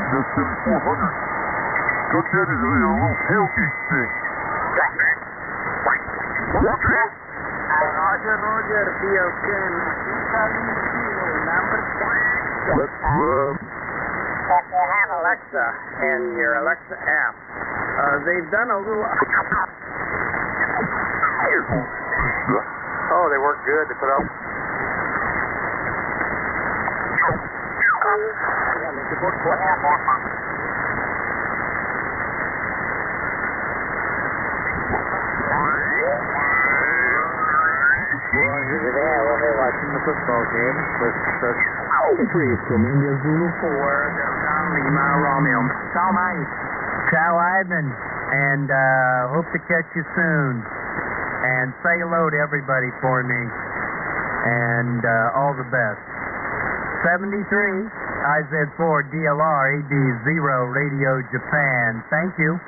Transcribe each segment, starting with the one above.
That's 7400. Took that as a little tailgate thing. Roger, BL10. Have Alexa and your Alexa app. They've done a little... Oh, they work good. They put out... We're watching the football game with the India Zulu 4, Delta Lima Romeo. Ciao, Mike. Ciao, Ivan. And hope to catch you soon. And say hello to everybody for me. And all the best. 73, IZ4 DLR, AD0 Radio Japan. Thank you.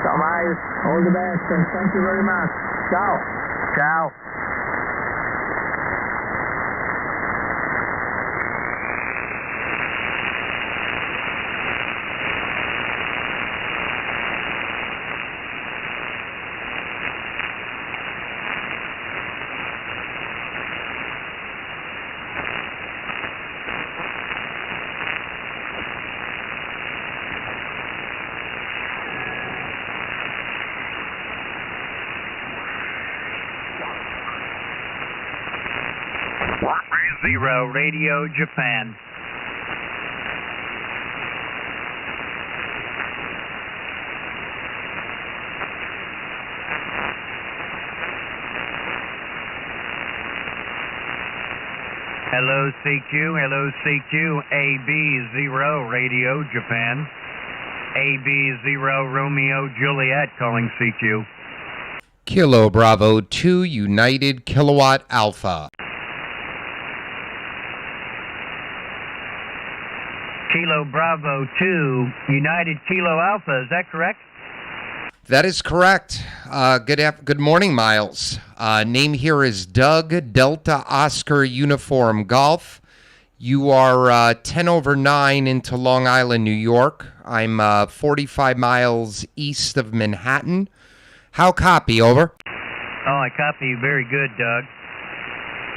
Ciao, Mike. All the best, and thank you very much. Ciao. Ciao. Zero Radio Japan. Hello CQ, AB0 Radio Japan. AB0 Romeo Juliet calling CQ. Kilo Bravo 2 United Kilowatt Alpha. Kilo Bravo 2 United Kilo Alpha, is that correct? That is correct. Good morning, Miles. Name here is Doug, Delta Oscar Uniform Golf. You are 10 over 9 into Long Island, New York. I'm 45 miles east of Manhattan. How copy, over? Oh, I copy you very good, Doug.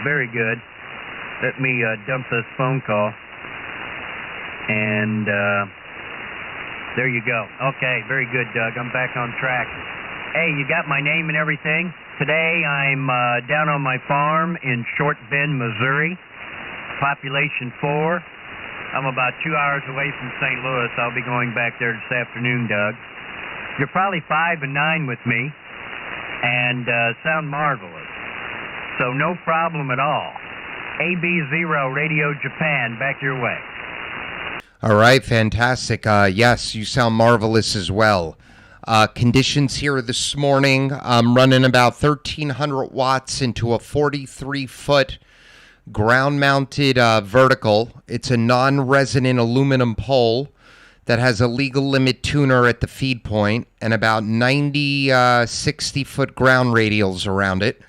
Very good. Let me dump this phone call. And there you go. Okay, very good, Doug. I'm back on track. Hey, you got my name and everything? Today I'm down on my farm in Short Bend, Missouri. Population 4. I'm about 2 hours away from St. Louis. I'll be going back there this afternoon, Doug. You're probably 5 and 9 with me, and sound marvelous. So no problem at all. AB0 Radio Japan, back your way. All right, fantastic. Yes, you sound marvelous as well. Conditions here this morning, I'm running about 1,300 watts into a 43-foot ground-mounted vertical. It's a non-resonant aluminum pole that has a legal limit tuner at the feed point and about 90 60-foot ground radials around it.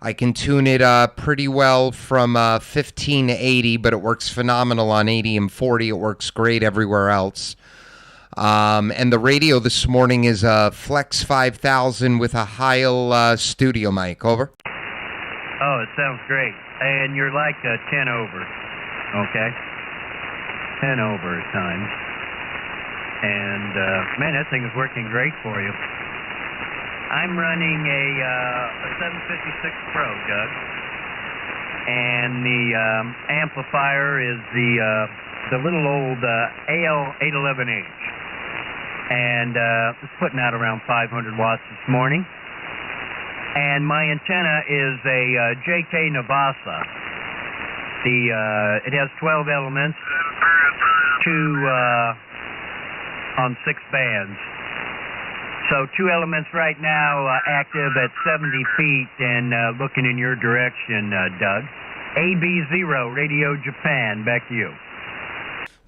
I can tune it pretty well from 15 to 80, but it works phenomenal on 80 and 40. It works great everywhere else. And the radio this morning is a Flex 5000 with a Heil studio mic. Over. Oh, it sounds great. And you're like 10 over, okay? 10 over at times. And, man, that thing is working great for you. I'm running a 756 Pro, Doug. And the amplifier is the little old AL811H. And it's putting out around 500 watts this morning. And my antenna is a JK Navasa. It has 12 elements, 2 on 6 bands. So 2 elements right now active at 70 feet and looking in your direction, Doug. AB0 Radio Japan, back to you.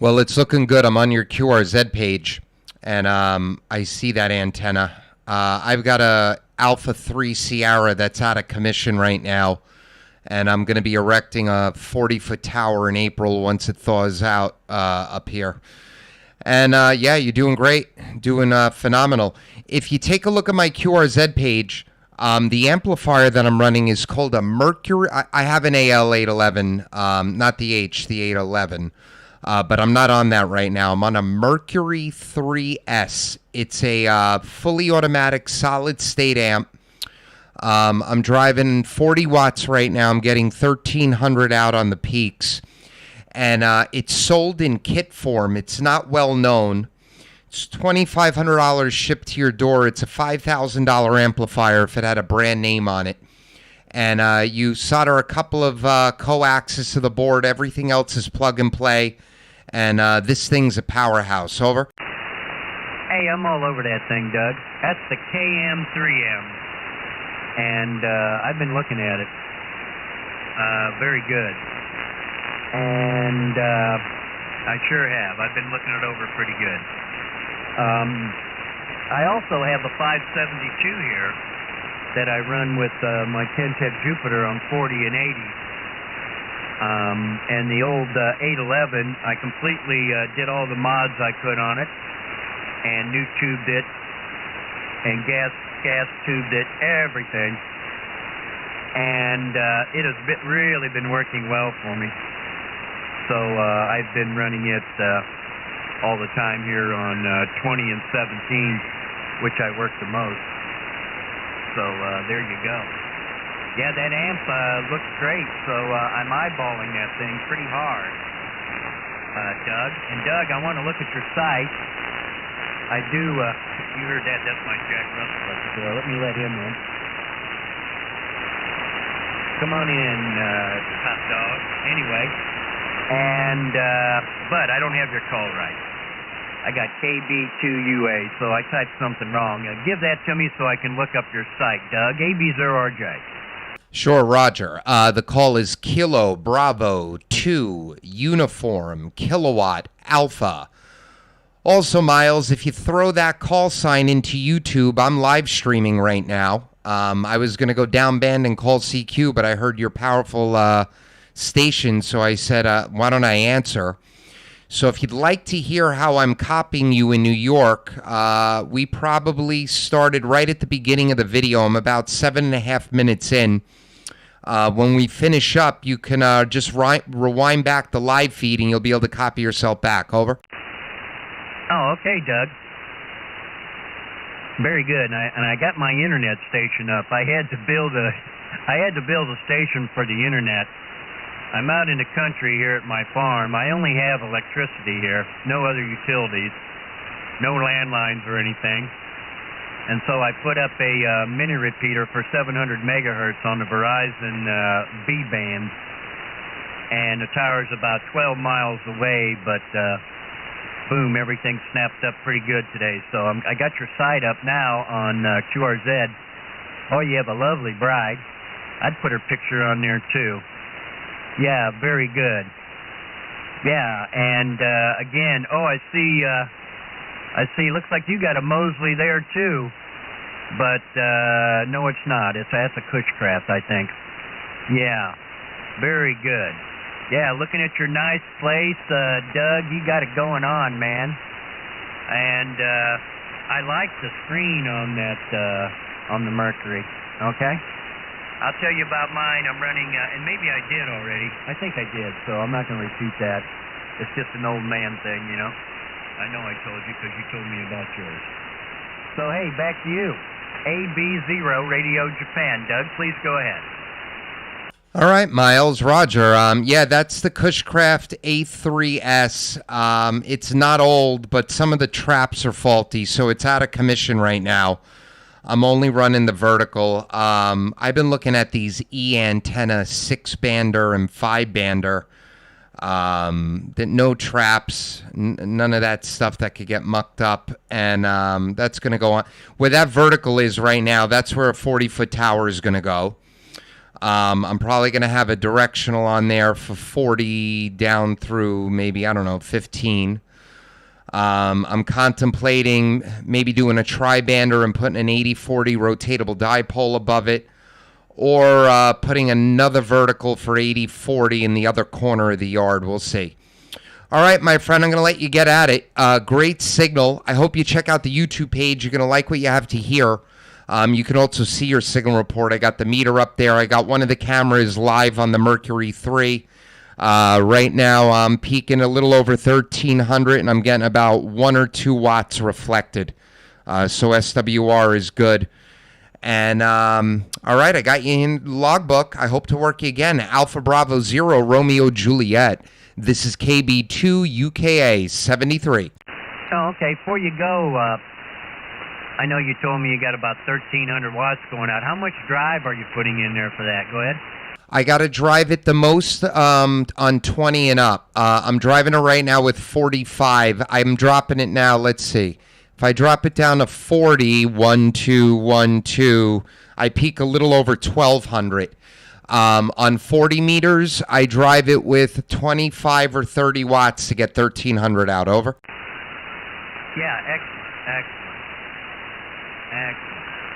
Well, it's looking good. I'm on your QRZ page, and I see that antenna. I've got a Alpha 3 Sierra that's out of commission right now, And I'm going to be erecting a 40-foot tower in April once it thaws out up here. And yeah, you're doing great, doing phenomenal. If you take a look at my QRZ page, the amplifier that I'm running is called a Mercury. I have an AL811, not the H, the 811. But I'm not on that right now. I'm on a Mercury III. It's a fully automatic solid state amp. I'm driving 40 watts right now. I'm getting 1,300 out on the peaks. And it's sold in kit form. It's not well known. It's $2,500 shipped to your door. It's a $5,000 amplifier if it had a brand name on it. And you solder a couple of coaxes to the board. Everything else is plug and play. And this thing's a powerhouse. Over. Hey, I'm all over that thing, Doug. That's the KM3M. And I've been looking at it. Very good. And I sure have. I've been looking it over pretty good. I also have a 572 here that I run with my Kentech Jupiter on 40 and 80. And the old 811, I completely did all the mods I could on it and new tubed it and gas tubed it, everything. And it has really been working well for me. So I've been running it all the time here on 20 and 17, which I work the most. So there you go. Yeah, that amp looks great, so I'm eyeballing that thing pretty hard, Doug. And Doug, I want to look at your site. I do, you heard that, that's my Jack Russell at the door. Let me let him in. Come on in, hot dog. Anyway, and, but I don't have your call right. I got KB2UA, so I typed something wrong. Give that to me so I can look up your site, Doug. AB0RJ. Sure, Roger. The call is Kilo Bravo 2 Uniform Kilowatt Alpha. Also, Miles, if you throw that call sign into YouTube, I'm live streaming right now. I was going to go down band and call CQ, but I heard your powerful station, so I said, why don't I answer? So if you'd like to hear how I'm copying you in New York, we probably started right at the beginning of the video. I'm about 7.5 minutes in. When we finish up, you can just rewind back the live feed and you'll be able to copy yourself back. Over. Oh, okay, Doug. Very good. And I got my internet station up. I had to build a station for the internet. I'm out in the country here at my farm. I only have electricity here, no other utilities, no landlines or anything. And so I put up a mini repeater for 700 megahertz on the Verizon B band. And the tower's about 12 miles away, but boom, everything snapped up pretty good today. So I got your site up now on QRZ. Oh, you have a lovely bride. I'd put her picture on there too. Yeah, very good. Yeah, and again, oh, I see, looks like you got a Mosley there too. But no, it's not. That's a Cushcraft, I think. Yeah, very good. Yeah, looking at your nice place, Doug, you got it going on, man. And I like the screen on that, on the Mercury, okay? I'll tell you about mine. I'm running, and maybe I did already. I think I did, so I'm not going to repeat that. It's just an old man thing, you know. I know I told you because you told me about yours. So, hey, back to you. AB0 Radio Japan. Doug, please go ahead. All right, Miles. Roger. Yeah, that's the Cushcraft A3S. It's not old, but some of the traps are faulty, so it's out of commission right now. I'm only running the vertical. I've been looking at these E-antenna 6-bander and 5-bander. No traps, none of that stuff that could get mucked up. And that's going to go on. Where that vertical is right now, that's where a 40-foot tower is going to go. I'm probably going to have a directional on there for 40 down through maybe, I don't know, 15. I'm contemplating maybe doing a tri-bander and putting an 80-40 rotatable dipole above it, or putting another vertical for 80-40 in the other corner of the yard. We'll see. All right, my friend, I'm going to let you get at it. Great signal. I hope you check out the YouTube page. You're going to like what you have to hear. You can also see your signal report. I got the meter up there. I got one of the cameras live on the Mercury III. Right now, I'm peaking a little over 1,300, and I'm getting about 1 or 2 watts reflected. So SWR is good. And, all right, I got you in logbook. I hope to work you again. Alpha Bravo 0, Romeo Juliet. This is KB2 UKA 73. Oh, okay. Before you go, I know you told me you got about 1,300 watts going out. How much drive are you putting in there for that? Go ahead. I got to drive it the most on 20 and up. I'm driving it right now with 45. I'm dropping it now. Let's see. If I drop it down to 40, 1, 2, 1, 2, I peak a little over 1,200. On 40 meters, I drive it with 25 or 30 watts to get 1,300 out. Over. Yeah, excellent.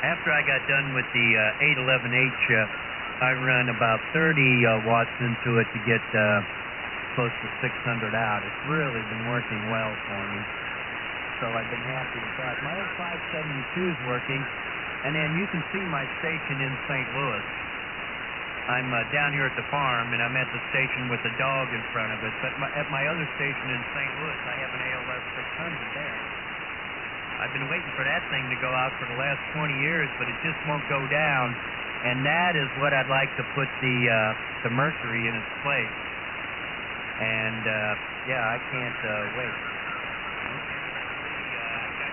After I got done with the 811H, I run about 30 watts into it to get close to 600 out. It's really been working well for me, so I've been happy with that. My old 572 is working, and then you can see my station in St. Louis. I'm down here at the farm, and I'm at the station with a dog in front of it. But at my other station in St. Louis, I have an ALS 600 there. I've been waiting for that thing to go out for the last 20 years, but it just won't go down. And that is what I'd like to put the Mercury in its place. And, yeah, I can't wait. I've got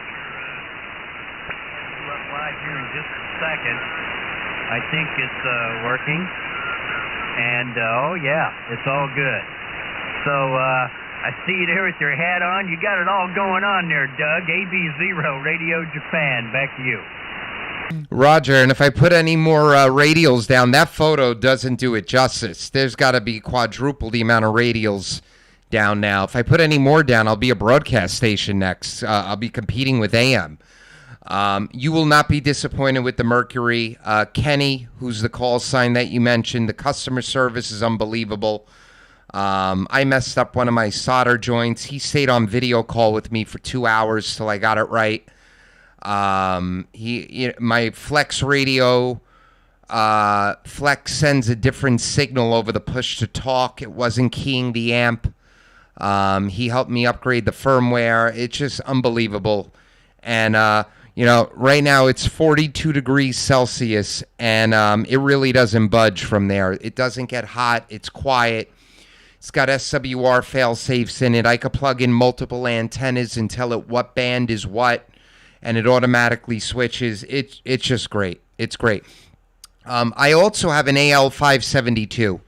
your up live here in just a second. I think it's working. And, oh, yeah, it's all good. So, I see you there with your hat on. You got it all going on there, Doug. AB0, Radio Japan. Back to you. Roger, and if I put any more radials down, that photo doesn't do it justice. There's got to be quadruple the amount of radials down now. If I put any more down, I'll be a broadcast station next. I'll be competing with AM. You will not be disappointed with the Mercury. Kenny, who's the call sign that you mentioned, the customer service is unbelievable. I messed up one of my solder joints. He stayed on video call with me for 2 hours till I got it right. My Flex radio, Flex sends a different signal over the push to talk. It wasn't keying the amp. He helped me upgrade the firmware. It's just unbelievable. And, right now it's 42 degrees Celsius, and it really doesn't budge from there. It doesn't get hot. It's quiet. It's got SWR fail-safes in it. I could plug in multiple antennas and tell it what band is what, and it automatically switches. It's just great. It's great. I also have an AL572,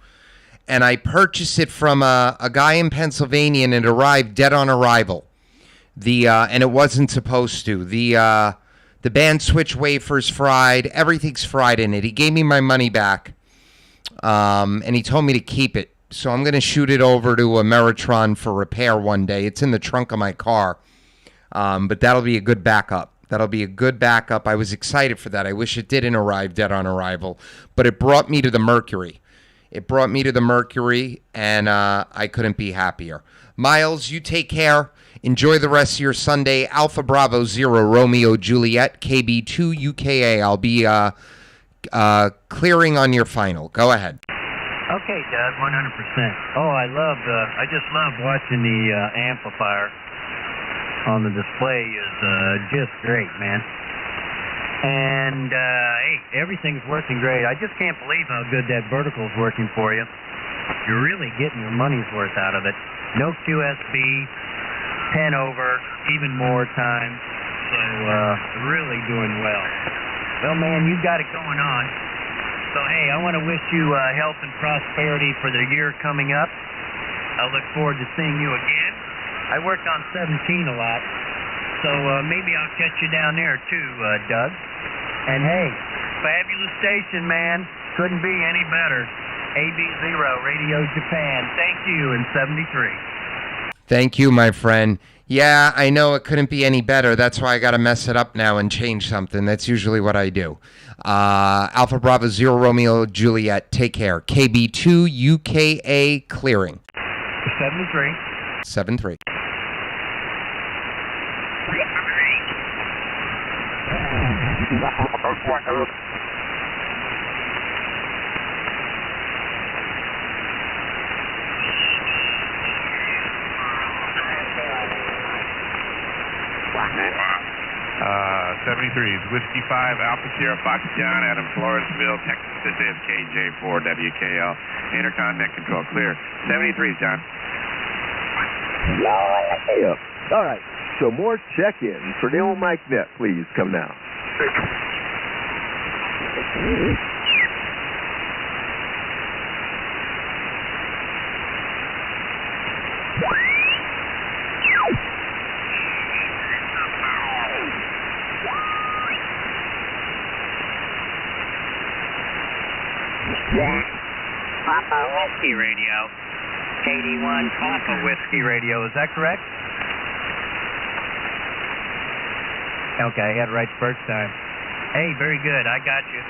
and I purchased it from a guy in Pennsylvania, and it arrived dead on arrival. And it wasn't supposed to. The band switch wafers fried. Everything's fried in it. He gave me my money back, and he told me to keep it. So I'm going to shoot it over to Ameritron for repair one day. It's in the trunk of my car, but that'll be a good backup. I was excited for that. I wish it didn't arrive dead on arrival, but it brought me to the Mercury. And I couldn't be happier. Miles, you take care. Enjoy the rest of your Sunday. Alpha Bravo 0, Romeo Juliet, KB2 UKA. I'll be clearing on your final. Go ahead. Okay, Doug, 100%. Oh, I just love watching the amplifier on the display is just great, man. And, hey, everything's working great. I just can't believe how good that vertical's working for you. You're really getting your money's worth out of it. No QSB, 10 over, even more time. So, really doing well. Well, man, you've got it going on. So, hey, I want to wish you health and prosperity for the year coming up. I look forward to seeing you again. I worked on 17 a lot, so maybe I'll catch you down there too, Doug. And, hey, fabulous station, man. Couldn't be any better. AB0, Radio Japan. Thank you in 73. Thank you, my friend. Yeah, I know it couldn't be any better. That's why I got to mess it up now and change something. That's usually what I do. Alpha Bravo 0 Romeo Juliet, take care. KB2 UKA clearing. 73. 73. Uh, 73 is Whiskey 5, Alpha Sierra Fox John, Adam Floresville, Texas, this is KJ4WKL, Intercontinent Control, clear. 73, John. Yeah. All right, so more check-ins for Neil Mike Net, please, come now. Papa Whiskey Radio. 81 Papa Whiskey Radio. Is that correct? Okay, I got it right the first time. Hey, very good. I got you.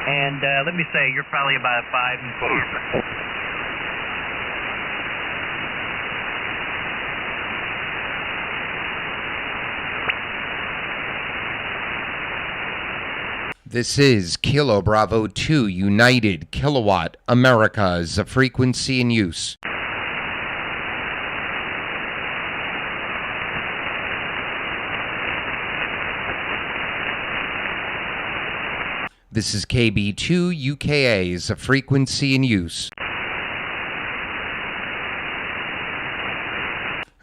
And let me say, you're probably about 5 and 4. This is Kilo Bravo 2 United Kilowatt America is a frequency in use. This is KB2 UKA is a frequency in use.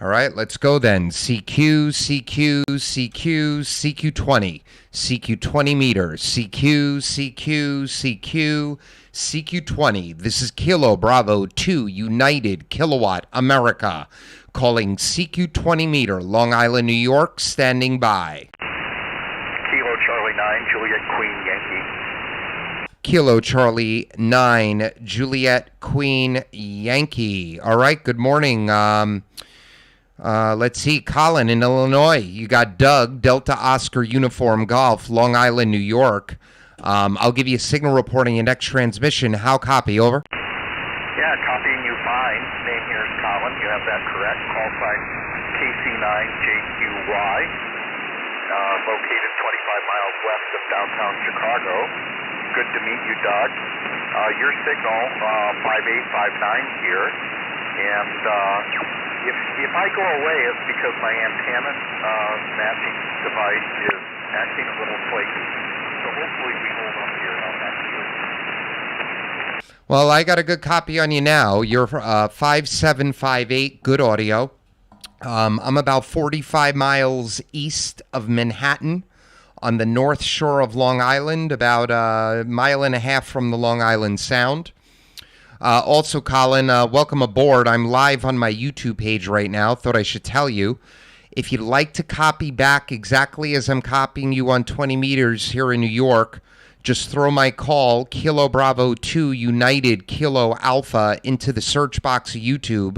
All right, let's go then. CQ, CQ, CQ, CQ20, CQ20 meters, CQ, CQ, CQ, CQ20. This is Kilo Bravo 2 United Kilowatt America, calling CQ20 meter, Long Island, New York, standing by. Kilo Charlie 9, Juliet Queen Yankee. Kilo Charlie 9, Juliet Queen Yankee. All right, good morning. Let's see, Colin in Illinois. You got Doug, Delta Oscar Uniform Golf, Long Island, New York. I'll give you a signal reporting your next transmission. How copy? Over. Yeah, copying you fine. Name here is Colin. You have that correct. Call sign KC9JQY. Located 25 miles west of downtown Chicago. Good to meet you, Doug. Your signal, 5859 here. And if I go away, it's because my antenna matching device is acting a little flaky. So hopefully we hold up here on that. Well, I got a good copy on you now. You're 5758, good audio. I'm about 45 miles east of Manhattan on the north shore of Long Island, about a mile and a half from the Long Island Sound. Also, Colin, welcome aboard. I'm live on my YouTube page right now. Thought I should tell you. If you'd like to copy back exactly as I'm copying you on 20 meters here in New York, just throw my call, Kilo Bravo 2 United Kilo Alpha, into the search box of YouTube.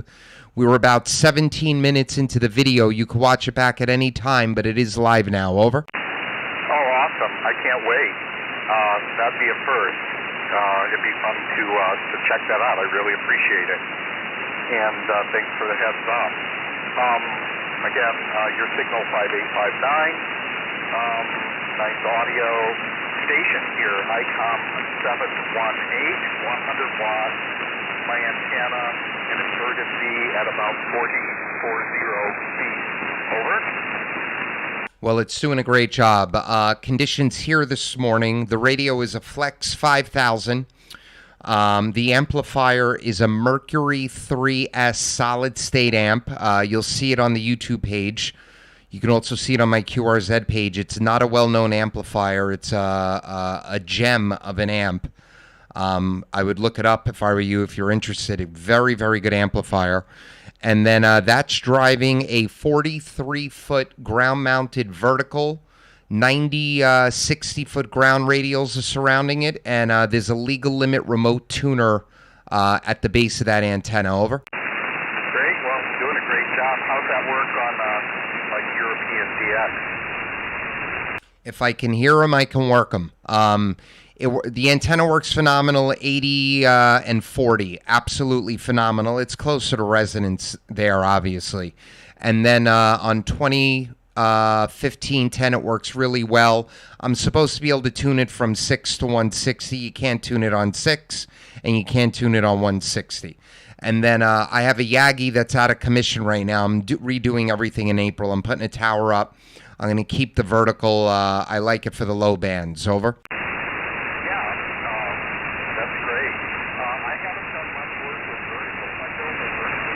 We were about 17 minutes into the video. You can watch it back at any time, but it is live now. Over. Oh, awesome. I can't wait. That'd be a first. It'd be fun to check that out. I really appreciate it. And thanks for the heads up. Again, your signal 5859. Nice audio station here. ICOM 718, 100 watts. My antenna and inverted V at about 40 feet. Over. Well, it's doing a great job. Conditions here this morning. The radio is a Flex 5000. The amplifier is a Mercury 3S solid-state amp. You'll see it on the YouTube page. You can also see it on my QRZ page. It's not a well-known amplifier. It's a gem of an amp. I would look it up if I were you, if you're interested. A very, very good amplifier. And then that's driving a 43-foot ground-mounted vertical. 60-foot ground radials are surrounding it. And there's a legal limit remote tuner at the base of that antenna. Over. Great. Well, doing a great job. not work on like European DX? If I can hear them, I can work them. The antenna works phenomenal, 80 and 40, absolutely phenomenal. It's closer to resonance there, obviously. And then on 20, 15, 10, it works really well. I'm supposed to be able to tune it from 6 to 160. You can't tune it on 6, and you can't tune it on 160. And then I have a Yagi that's out of commission right now. I'm redoing everything in April. I'm putting a tower up. I'm going to keep the vertical. I like it for the low bands. Over. Yeah, that's great. I haven't done much work with vertical. I built a vertical.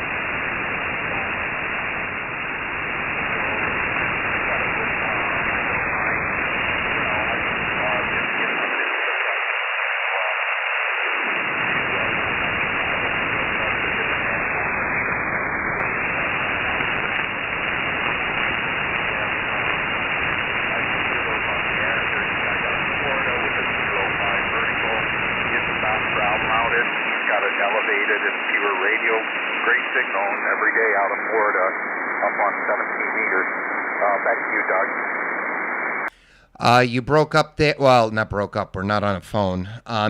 Elevated and pure radio, great signal every day out of Florida up on 17 meters. Back to you, Doug. You broke up there. Well, not broke up. We're not on a phone.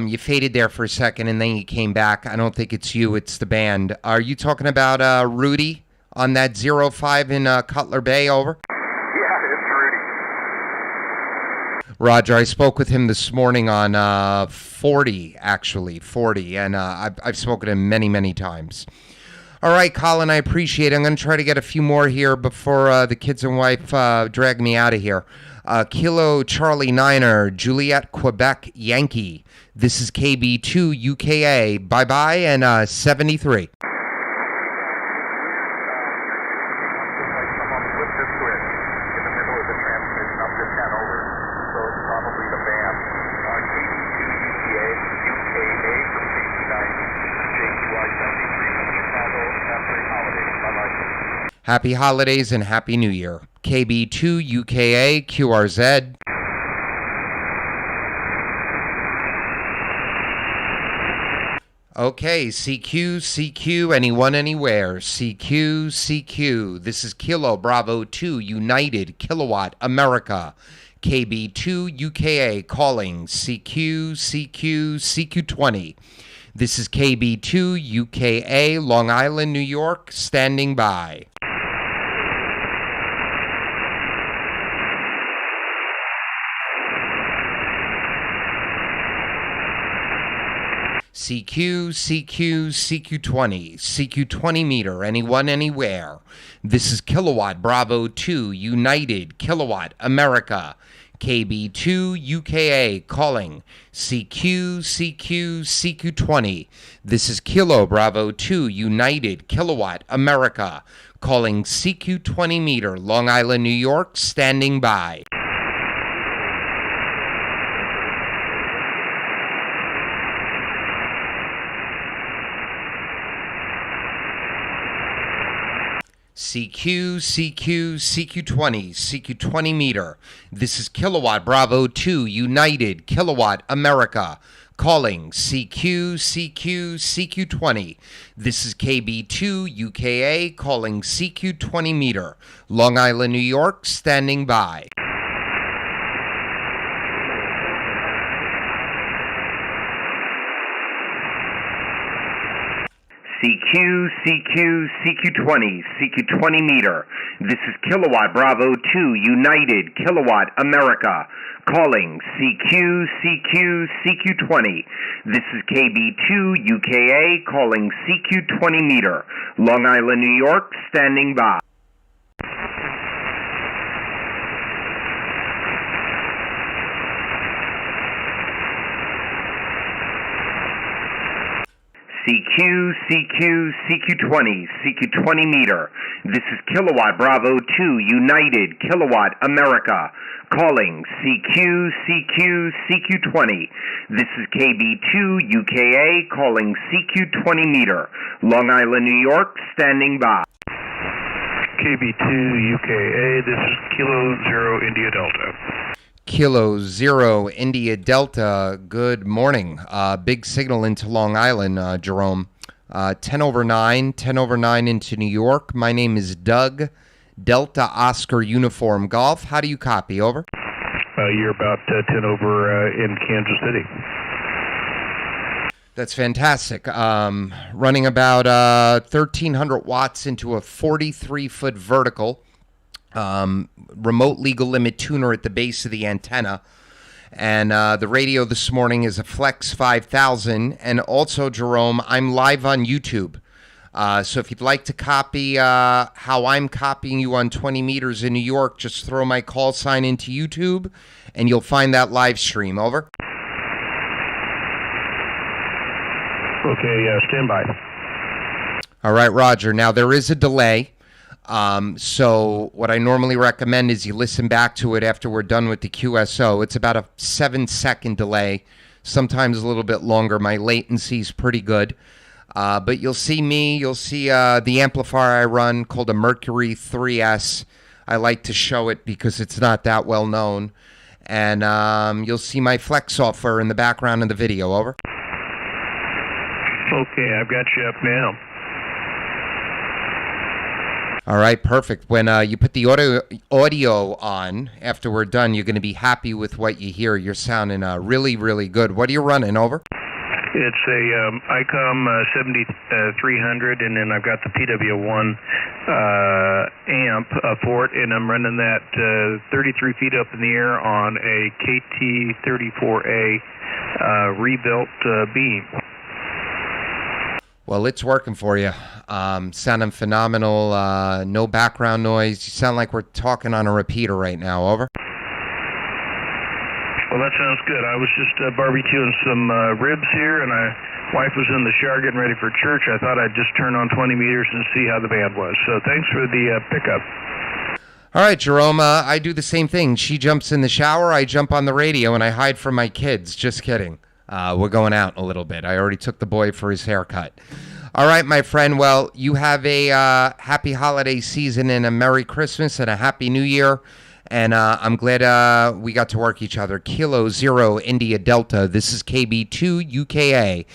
You faded there for a second, and then you came back. I don't think it's you. It's the band. Are you talking about Rudy on that 05 in Cutler Bay? Over. Yeah, it's Rudy. Roger, I spoke with him this morning on 40, actually, 40, and I've spoken to him many, many times. All right, Colin, I appreciate it. I'm going to try to get a few more here before the kids and wife drag me out of here. Kilo Charlie Niner, Juliet, Quebec, Yankee. This is KB2 UKA. Bye-bye, and 73. Happy holidays and Happy New Year. KB2 UKA QRZ. Okay, CQ, anyone, anywhere. CQ. This is Kilo Bravo 2 United Kilowatt America. KB2 UKA calling CQ20. This is KB2 UKA Long Island, New York, standing by. CQ20, CQ20 meter, anyone, anywhere. This is Kilowatt Bravo 2 United Kilowatt America. KB2 UKA calling CQ20. This is Kilo Bravo 2 United Kilowatt America calling CQ20 meter, Long Island, New York, standing by. CQ20 meter. This is Kilowatt Bravo 2 United Kilowatt America calling CQ20. This is KB2 UKA calling CQ20 meter, Long Island, New York, standing by. CQ20 meter. This is Kilowatt Bravo 2 United Kilowatt America calling CQ20. This is KB2 UKA calling CQ20 meter, Long Island, New York, standing by. CQ20 meter. This is Kilowatt Bravo 2 United Kilowatt America calling CQ20. This is KB2 UKA calling CQ20 meter, Long Island, New York, standing by. KB2 UKA, this is Kilo Zero India Delta. Kilo Zero India Delta, good morning. Big signal into Long Island, Jerome. 10 over 9 into New York. My name is Doug, Delta Oscar Uniform Golf. How do you copy? Over. You're about 10 over in Kansas City. That's fantastic. Running about 1,300 watts into a 43-foot vertical. Remote legal limit tuner at the base of the antenna. And the radio this morning is a Flex 5000. And also, Jerome, I'm live on YouTube. So if you'd like to copy how I'm copying you on 20 meters in New York, just throw my call sign into YouTube, and you'll find that live stream. Over. Okay, stand by. All right, Roger. Now, there is a delay. So what I normally recommend is you listen back to it after we're done with the QSO. It's about a 7-second delay, sometimes a little bit longer. My latency is pretty good. But you'll see me, you'll see the amplifier I run called a Mercury 3S. I like to show it because it's not that well known. And you'll see my Flex software in the background of the video. Over. Okay, I've got you up now. All right, perfect. When you put the audio on after we're done, you're going to be happy with what you hear. You're sounding really, really good. What are you running? Over. It's a ICOM 7300, and then I've got the PW1 amp for it, and I'm running that 33 feet up in the air on a KT34A rebuilt beam. Well, it's working for you. Sounding phenomenal. No background noise. You sound like we're talking on a repeater right now. Over. Well, that sounds good. I was just barbecuing some ribs here, and wife was in the shower getting ready for church. I thought I'd just turn on 20 meters and see how the band was. So thanks for the pickup. All right, Jerome, I do the same thing. She jumps in the shower, I jump on the radio, and I hide from my kids. Just kidding. We're going out a little bit. I already took the boy for his haircut. All right, my friend. Well, you have a happy holiday season and a Merry Christmas and a Happy New Year. And I'm glad we got to work each other. Kilo Zero India Delta. This is KB2 UKA.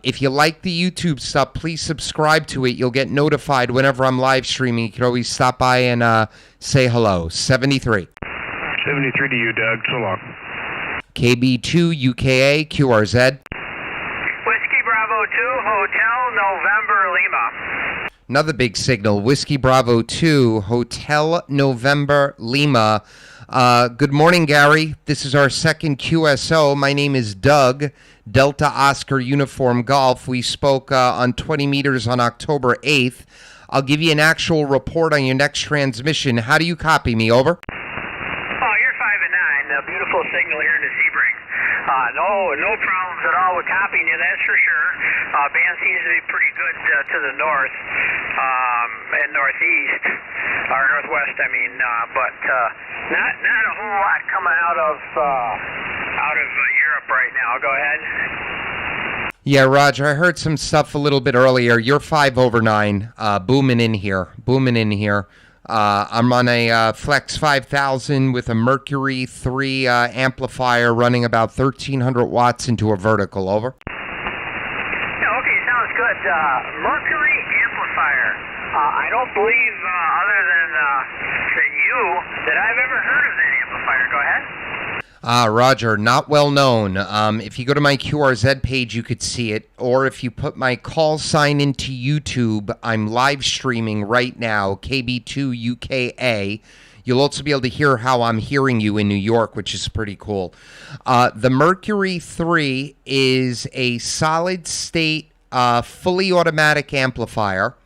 If you like the YouTube stuff, please subscribe to it. You'll get notified whenever I'm live streaming. You can always stop by and say hello. 73. 73 to you, Doug. So long. KB2 UKA QRZ. Whiskey Bravo 2, Hotel November Lima. Another big signal. Whiskey Bravo 2, Hotel November Lima. Good morning, Gary. This is our second QSO. My name is Doug, Delta Oscar Uniform Golf. We spoke on 20 meters on October 8th. I'll give you an actual report on your next transmission. How do you copy me? Over. You're 5 and 9. A beautiful signal here in the Sebring. No problems at all with copying you, that's for sure. Band seems to be pretty good to the north and northeast, or northwest, I mean, but not a whole lot coming out of Europe right now. Go ahead. Yeah, Roger, I heard some stuff a little bit earlier. You're 5 over 9, booming in here. I'm on a Flex 5000 with a Mercury III amplifier running about 1,300 watts into a vertical. Over. Yeah, okay, sounds good. Mercury amplifier. I don't believe, other than you, that I've ever heard of that amplifier. Go ahead. Roger, not well known. If you go to my QRZ page, you could see it. Or if you put my call sign into YouTube, I'm live streaming right now, KB2 UKA. You'll also be able to hear how I'm hearing you in New York, which is pretty cool. The Mercury III is a solid-state, fully automatic amplifier.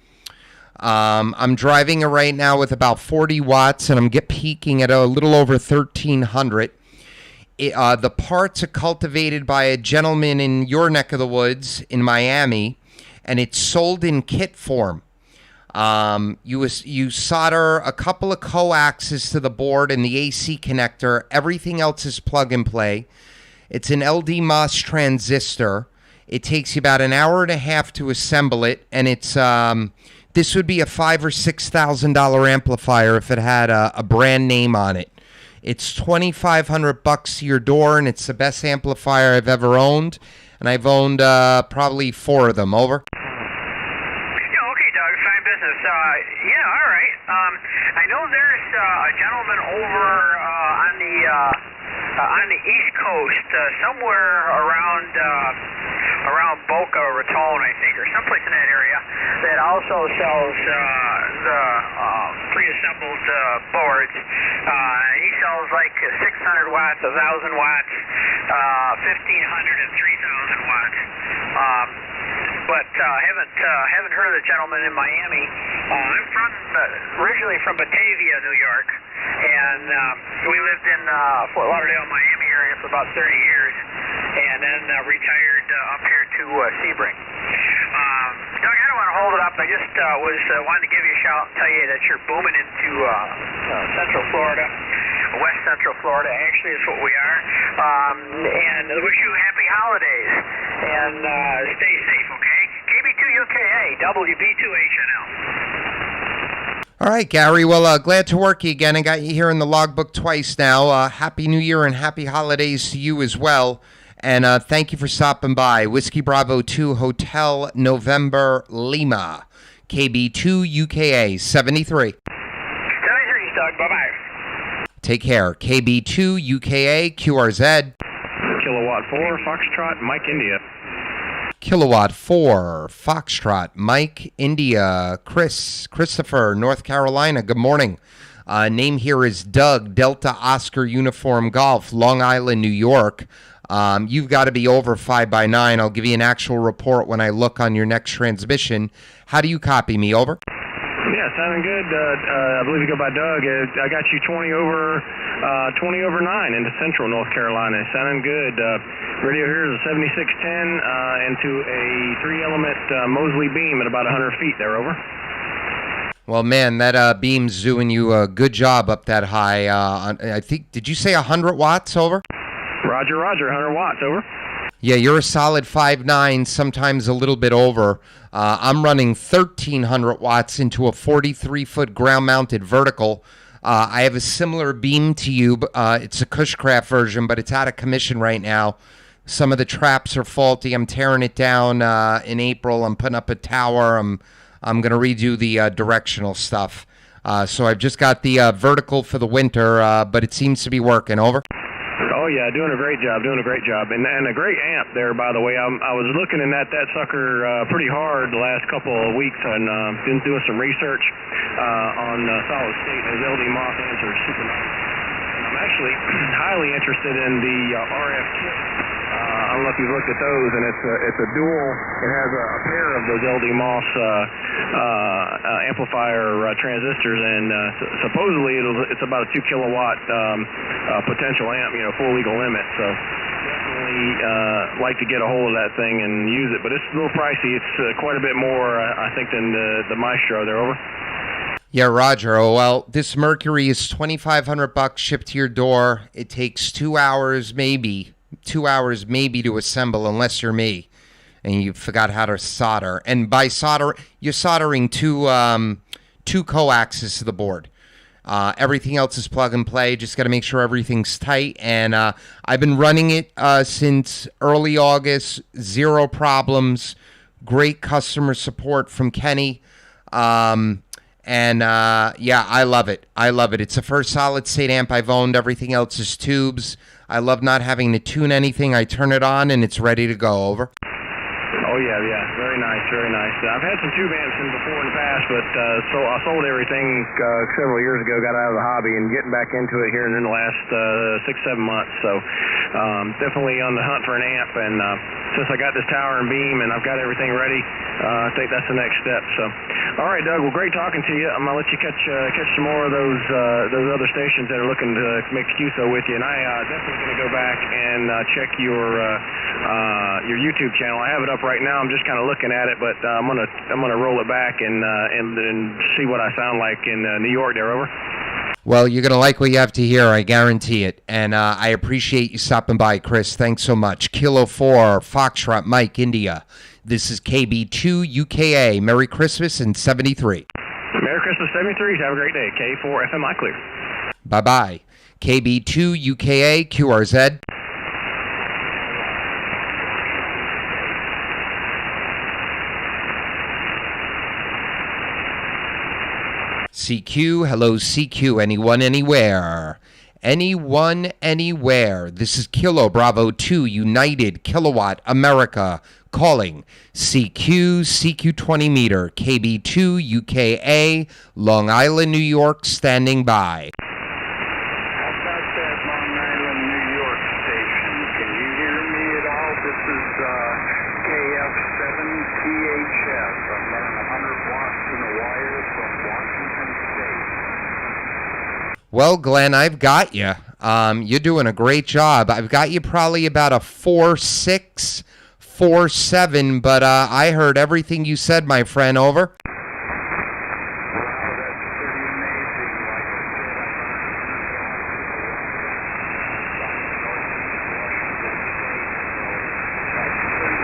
I'm driving it right now with about 40 watts, and I'm peaking at a little over 1,300. The parts are cultivated by a gentleman in your neck of the woods in Miami, and it's sold in kit form. You solder a couple of coaxes to the board and the AC connector. Everything else is plug and play. It's an LD MOS transistor. It takes you about an hour and a half to assemble it, and it's this would be a $5,000 or $6,000 amplifier if it had a brand name on it. It's $2,500 to your door, and it's the best amplifier I've ever owned, and I've owned probably 4 of them. Over. business. Yeah, all right. I know there's a gentleman over on the East Coast, somewhere around Boca Raton, I think, or someplace in that area, that also sells the pre-assembled boards. He sells like 600 watts, 1,000 watts, 1,500 and 3,000 watts. But haven't heard of the gentleman in Miami. I'm originally from Batavia, New York, and we lived in Fort Lauderdale, Miami area for about 30 years, and then retired up here to Sebring. Doug, I don't want to hold it up. I just wanted to give you a shout and tell you that you're booming into Central Florida, West Central Florida. Actually, is what we are. And I wish you happy holidays and stay safe. Okay? KB2UKA, WB2HNL. All right, Gary. Well, glad to work you again. I got you here in the logbook twice now. Happy New Year and happy holidays to you as well. And thank you for stopping by. Whiskey Bravo 2 Hotel November Lima. KB2UKA 73. 73, Doug. Bye-bye. Take care. KB2UKA QRZ. Kilowatt 4, Foxtrot, Mike India. Kilowatt 4, Foxtrot, Mike, India, Christopher, North Carolina. Good morning. Name here is Doug, Delta Oscar Uniform Golf, Long Island, New York. You've got to be over 5x9. I'll give you an actual report when I look on your next transmission. How do you copy me? Over? Yeah, sounding good. I believe you go by Doug. I got you 20 over 9 into Central North Carolina. Sounding good. Radio here is a 7610 into a 3-element Mosley beam at about 100 feet there. Over. Well, man, that beam's doing you a good job up that high. I think, did you say 100 watts? Over? Roger, 100 watts. Over. Yeah, you're a solid 5'9", sometimes a little bit over. I'm running 1,300 watts into a 43-foot ground-mounted vertical. I have a similar beam to you. It's a Cushcraft version, but it's out of commission right now. Some of the traps are faulty. I'm tearing it down in April. I'm putting up a tower. I'm going to redo the directional stuff. So I've just got the vertical for the winter, but it seems to be working. Over. Oh, yeah, doing a great job. And a great amp there, by the way. I was looking at that sucker pretty hard the last couple of weeks and been doing some research on solid state. Those LD Moth amps are super nice. And I'm actually highly interested in the RF kit. I don't know if you've looked at those, and it's a dual. It has a pair of those LD Moss amplifier transistors, and supposedly it's about a 2 kilowatt potential amp, full legal limit. So definitely like to get a hold of that thing and use it, but it's a little pricey. It's quite a bit more, I think, than the Maestro. There. Over. Yeah, Roger. Oh, well, this Mercury is $2,500 shipped to your door. It takes 2 hours, maybe to assemble, unless you're me and you forgot how to solder. And by solder, you're soldering two coaxes to the board. Everything else is plug and play. Just got to make sure everything's tight. And I've been running it since early August. 0 problems. Great customer support from Kenny. Yeah, I love it. It's the first solid state amp I've owned. Everything else is tubes. I love not having to tune anything. I turn it on and it's ready to go. Over. Oh, yeah. Very nice. I've had some tube amps before in the past, but so I sold everything several years ago, got out of the hobby, and getting back into it here in the last 6-7 months. So definitely on the hunt for an amp, and since I got this tower and beam and I've got everything ready, I think that's the next step. So, all right, Doug, well, great talking to you. I'm going to let you catch some more of those other stations that are looking to make QSO with you, and I definitely going to go back and check your YouTube channel. I have it up right now. I'm just kind of looking at it, but I'm gonna roll it back and see what I sound like in New York. There. Over. Well, you're gonna like what you have to hear. I guarantee it. And I appreciate you stopping by, Chris. Thanks so much. Kilo 4 Foxtrot Mike India. This is KB2UKA. Merry Christmas and 73. Merry Christmas 73. Have a great day. K4 FMI clear. Bye bye. KB2UKA QRZ. CQ, hello CQ, anyone, anywhere. Anyone, anywhere. This is Kilo Bravo 2, United Kilowatt America, calling CQ, CQ 20 meter, KB2, UKA, Long Island, New York, standing by. I've got that Long Island, New York station. Can you hear me at all? This is KF7THS. I'm running 100 watts in a wire from Washington State. Well, Glenn, I've got you. You're doing a great job. I've got you probably about a 4.6, 4.7, but I heard everything you said, my friend. Over. Wow, that's pretty amazing. Like I said, I'm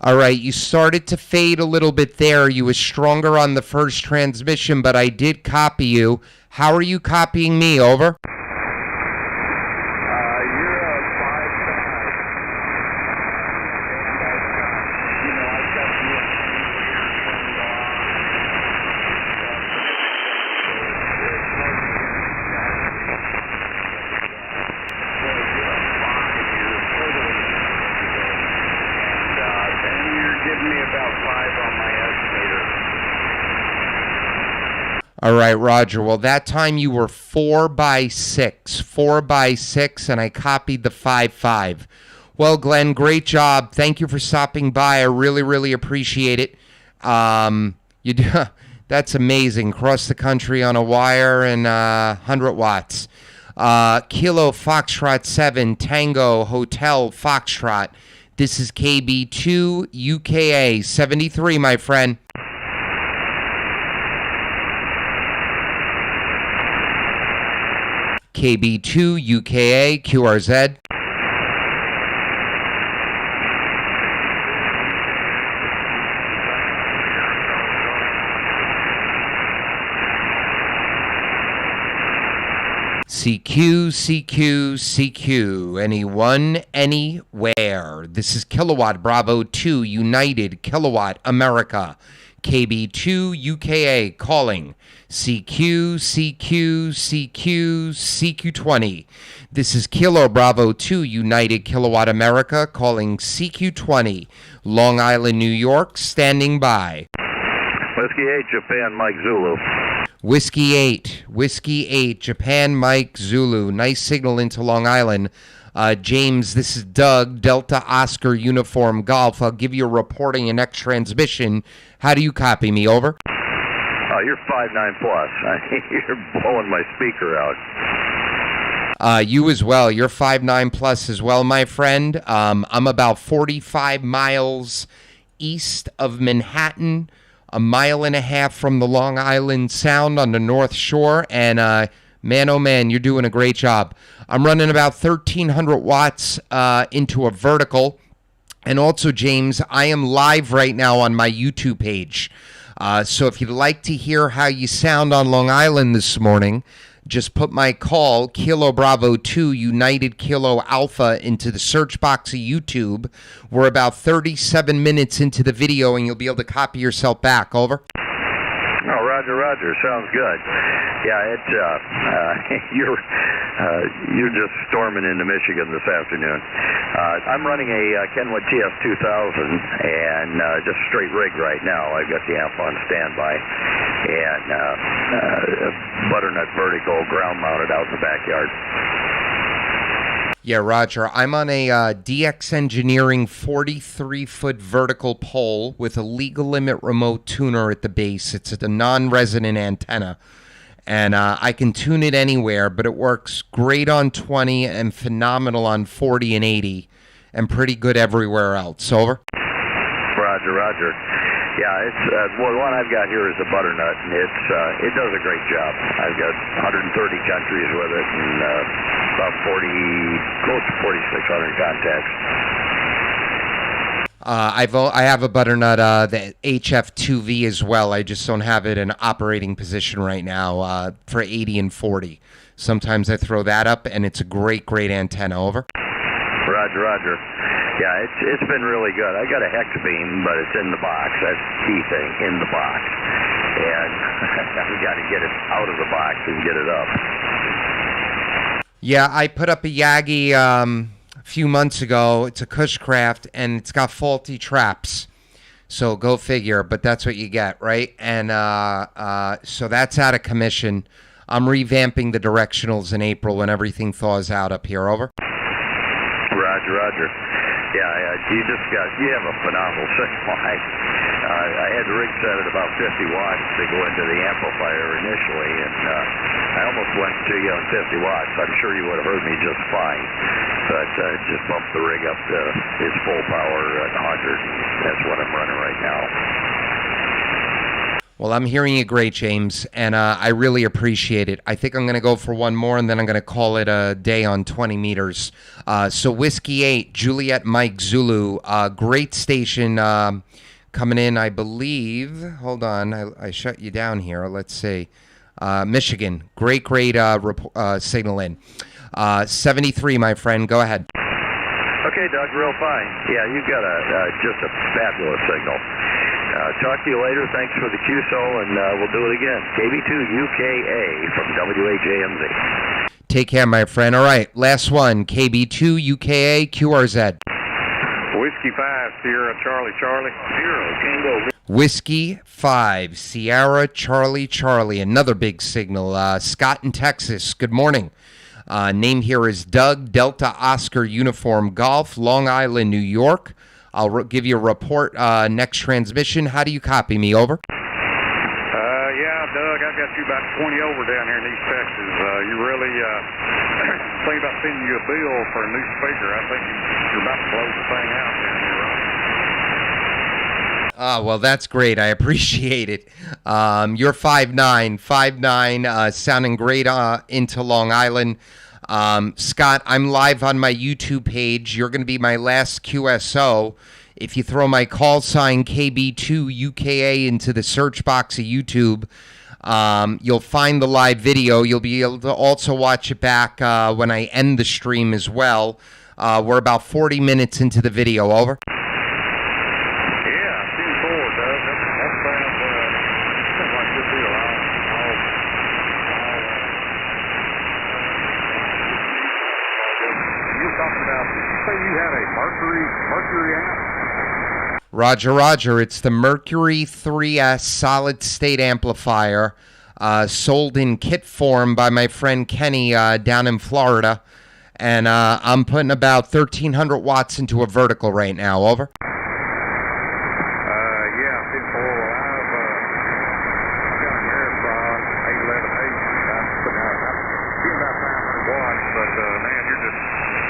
All right, you started to fade a little bit there. You were stronger on the first transmission, but I did copy you. How are you copying me? Over. you're a 5 on my estimator. All right, Roger. Well, that time you were 4x6, and I copied the 5.5. Well, Glenn, great job. Thank you for stopping by. I really, really appreciate it. You do, that's amazing. Across the country on a wire and 100 watts. Kilo Foxtrot 7, Tango Hotel Foxtrot. This is KB2 UKA 73, my friend. KB2 UKA QRZ. CQ, CQ, CQ, anyone, anywhere. This is Kilowatt Bravo 2, United Kilowatt America, KB2 UKA, calling CQ, CQ, CQ, CQ20. This is Kilo Bravo 2, United Kilowatt America, calling CQ20, Long Island, New York, standing by. Whiskey 8, Japan, Mike Zulu. Whiskey 8, Japan, Mike Zulu. Nice signal into Long Island. James, this is Doug, Delta Oscar Uniform Golf. I'll give you a reporting and next transmission. How do you copy me? Over. You're 5.9 plus. You're blowing my speaker out. You as well. You're 5.9 plus as well, my friend. I'm about 45 miles east of Manhattan, a mile and a half from the Long Island Sound on the North Shore, and man, oh man, you're doing a great job. I'm running about 1,300 watts into a vertical, and also, James, I am live right now on my YouTube page. So if you'd like to hear how you sound on Long Island this morning, just put my call, Kilo Bravo 2, United Kilo Alpha, into the search box of YouTube. We're about 37 minutes into the video, and you'll be able to copy yourself back. Over. Oh, Roger. Sounds good. Yeah, it's you're just storming into Michigan this afternoon. I'm running a Kenwood TS2000 and just straight rig right now. I've got the amp on standby and butternut vertical ground mounted out in the backyard. Yeah, Roger. I'm on a DX Engineering 43-foot vertical pole with a legal limit remote tuner at the base. It's a non-resonant antenna, and I can tune it anywhere, but it works great on 20 and phenomenal on 40 and 80, and pretty good everywhere else. Over. Roger. Yeah, it's well, the one I've got here is a butternut, and it does a great job. I've got 130 countries with it, and about close to 4,600 I have a butternut, the HF2V as well. I just don't have it in operating position right now for 80 and 40. Sometimes I throw that up, and it's a great antenna. Over. Roger, roger. Yeah, it's been really good. I got a hex beam, but it's in the box. That's the key thing, in the box. And we got to get it out of the box and get it up. Yeah, I put up a Yagi a few months ago. It's a Cushcraft, and it's got faulty traps. So go figure, but that's what you get, right? And so that's out of commission. I'm revamping the directionals in April when everything thaws out up here. Over. Roger, roger. Yeah, you have a phenomenal signal. I had the rig set at about 50 watts to go into the amplifier initially, and I almost went to 50 watts. I'm sure you would have heard me just fine, but just bumped the rig up to its full power at 100. That's what I'm running right now. Well, I'm hearing you great, James, and I really appreciate it. I think I'm going to go for one more, and then I'm going to call it a day on 20 meters. So Whiskey 8, Juliet Mike Zulu, great station coming in, I believe. Hold on, I shut you down here. Let's see. Michigan, great signal in. 73, my friend, go ahead. Okay, Doug, real fine. Yeah, you've got just a fabulous signal. Talk to you later. Thanks for the QSO, and we'll do it again. KB2UKA from WHAMZ. Take care, my friend. All right, last one. KB2UKA QRZ. Whiskey 5, Sierra Charlie Charlie. 0, Tango. Whiskey 5, Sierra Charlie Charlie. Another big signal. Scott in Texas. Good morning. Name here is Doug, Delta Oscar Uniform Golf, Long Island, New York. I'll give you a report next transmission. How do you copy me? Over. Yeah, Doug, I've got you about 20 over down here in East Texas. You really thinking about sending you a bill for a new speaker. I think you're about to close the thing out down here, right? Well, that's great. I appreciate it. You're 5'9", sounding great into Long Island. Scott, I'm live on my YouTube page. You're going to be my last QSO. If you throw my call sign KB2UKA into the search box of YouTube, you'll find the live video. You'll be able to also watch it back when I end the stream as well. We're about 40 minutes into the video. Over. Mercury amp? Roger. It's the Mercury 3S solid state amplifier, sold in kit form by my friend Kenny down in Florida. And I'm putting about 1,300 watts into a vertical right now. Over. Yeah, 10-4. I've got a Marathon 811H. I'm putting out about 500 watts, but man,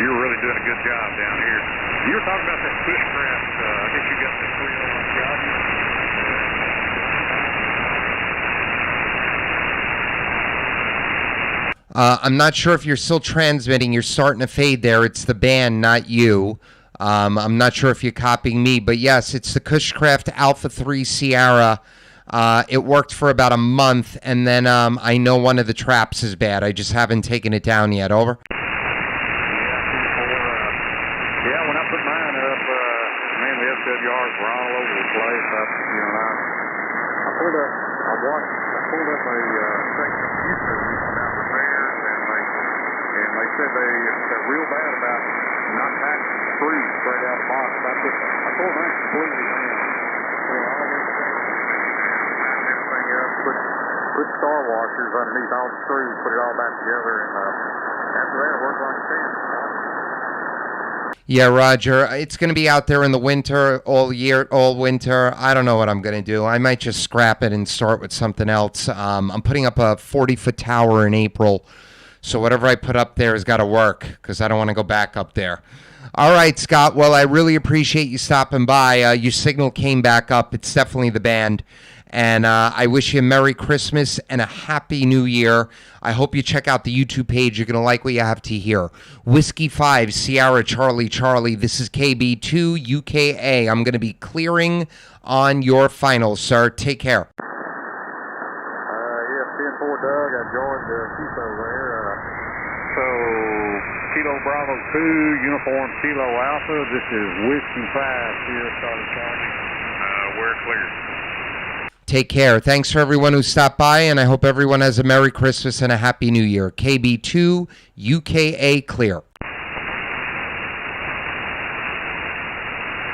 you're really doing a good job down here. You were talking about that Cushcraft. I guess you got the 301 I'm not sure if you're still transmitting. You're starting to fade there. It's the band, not you. I'm not sure if you're copying me, but yes, it's the Cushcraft Alpha 3 Sierra. It worked for about a month, and then I know one of the traps is bad. I just haven't taken it down yet. Over. SWRs were all over the place. I pulled up a section of YouTube about repairs, and they said they're real bad about not packing screws straight out of the box. I pulled mine completely down. Everything up, put star washers underneath all the screws, put it all back together, and after that it worked like a champ. Yeah, Roger. It's going to be out there in the winter, all winter. I don't know what I'm going to do. I might just scrap it and start with something else. I'm putting up a 40-foot tower in April, so whatever I put up there has got to work because I don't want to go back up there. All right, Scott. Well, I really appreciate you stopping by. Your signal came back up. It's definitely the band. And I wish you a Merry Christmas and a Happy New Year. I hope you check out the YouTube page. You're going to like what you have to hear. Whiskey 5, Sierra Charlie Charlie. This is KB2 UKA. I'm going to be clearing on your final, sir. Take care. Yes, 10-4 Doug. I joined Kilo there. So, Kilo Bravo 2, Uniform Kilo Alpha. This is Whiskey 5 here, Charlie Charlie. We're clear. Take care. Thanks for everyone who stopped by, and I hope everyone has a Merry Christmas and a Happy New Year. KB2 UKA clear.